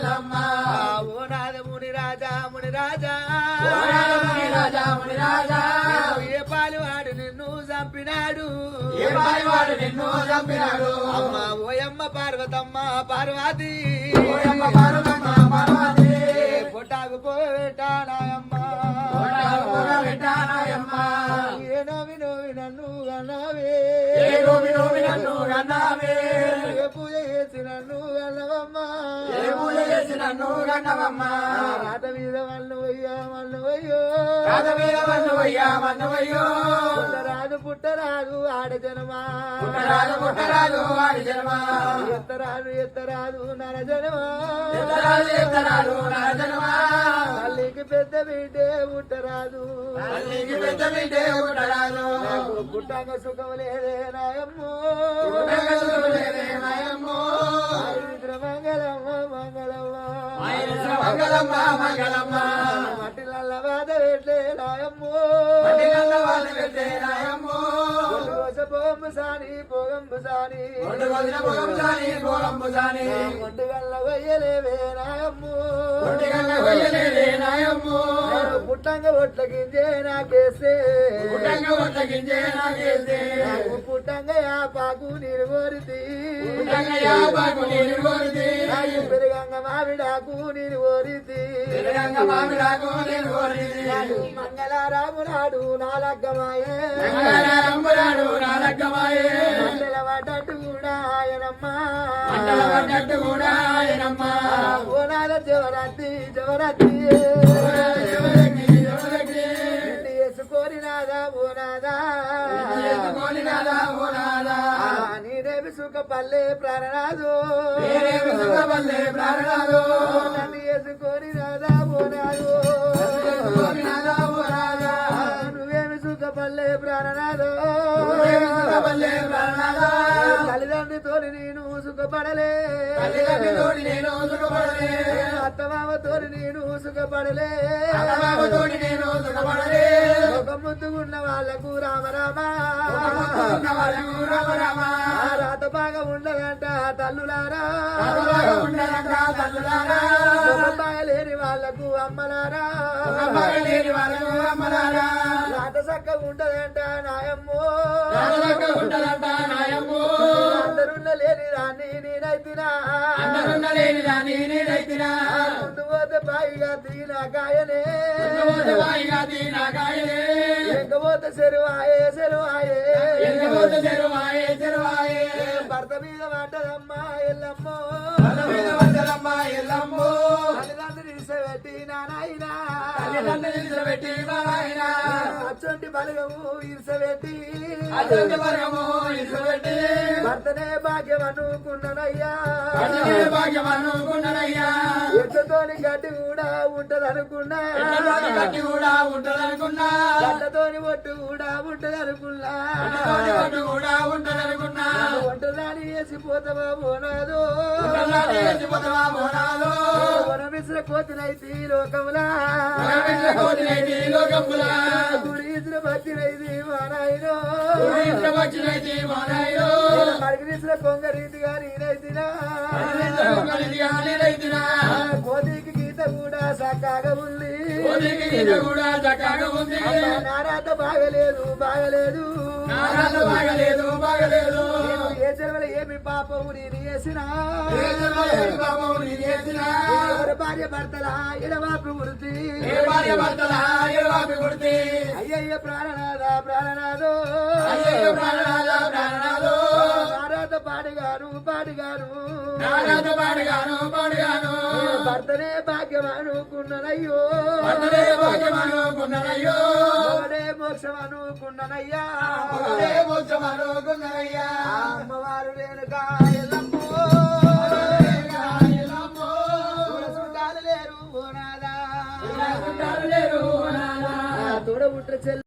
ఓ నాద ముని రాజా ముని రాజా ఏ పాలివాడు నిన్ను చంపినాడు అమ్మ ఓయమ్మ పార్వతమ్మ పార్వతి పొట్టాకు పోవేటానాయమ్మ ఏ నోవి నోవి నన్ను అన్నావే ఏ పూజ చేసి నన్ను అన్నవమ్మ రాత మీద మన్ను వయ్యో పుట్టరాదు ఆడజనమా ఎత్తరాదు నరజనమా తల్లికి పెద్ద బిడ్డే పుట్టరాదు పుట్టాక సుఖం లేదే నాయమ్మో మంగళమ్మ మట్టిలల్ల బాధ పెట్టే నాయమ్మో పోంబు సాని పోగంబు సాని ఒంటిగల్ల వయ్యలేవే నాయమ్మో పుట్టంగ ఒట్ల గింజే నాకేస్తే పుట్టంగ యాపాకు నీరు కోరితి పెరుగంగ మామిడాకు నీరు కోరితి మంగళారాము నాడు నాలగ్గమాయే మండలవాడట్టు కూడా ఆయనమ్మ ఓనాల జవరాత్రి వేసుకోరినాదా ఓనాదా నీదేవి సుఖ పల్లె ప్రాణనాదు నన్ను వేసుకోరినాదా ఓనాదు నువ్వేమి సుఖ పల్లె ప్రాణనాదు తల్లిదండ్రితో నేను సుఖపడలే అత్తమామతో నేను సుఖపడలే ఒక ముద్దుగున్న వాళ్ళకు రామరామా రాత బాగా ఉండదంట తల్లులారా బాగలేని వాళ్ళకు అమ్మలారా రాత చక్కగా ఉండదంట నాయమ్మో అందరున్న లేని దాన్ని నేనైతినా ముందు పోతే బాయిగా దీనాకాయనే ఎంకపోతే చెరువాయే భర్త మీద పడ్డదమ్మా ఎల్లమ్మో తల్లిదండ్రులు ఇసబెట్టి నాయనా అచ్చంటి బలగము ఇసబెట్టి భర్తనే భాగ్యం అనుకున్నానయ్యా ఎట్లతోని గడ్డి కూడా ఉంటదనుకున్నా గడ్డతోని ఒట్టు కూడా ఉంటదనుకున్నా ఒంటదాని వేసిపోతావా పోనాదో వనమిశ్ర కోతినైతి లోకములా గుడి ఇసులు వచ్చినైతి మానాయనో మరిగిరిసిన కొంగరీతిగా నేనైతినా కోతికి గీత కూడా చక్కగా ఉంది నారాత బాగలేదు ఏ చెరువులు ఏమి పాపము నేను చేసినా భార్య భర్తలా ఎడవాపు వృత్తి అయ్యయ్య ప్రాణనాథో నారాత పాడుగాను భర్తనే భాగ్యం అనుకున్నానయ్యో మోక్షం అనుకున్నానయ్యా అమ్మవారు రేణుకా ఎల్లమ్మో లేరు తోడ పుట్ట చెల్లి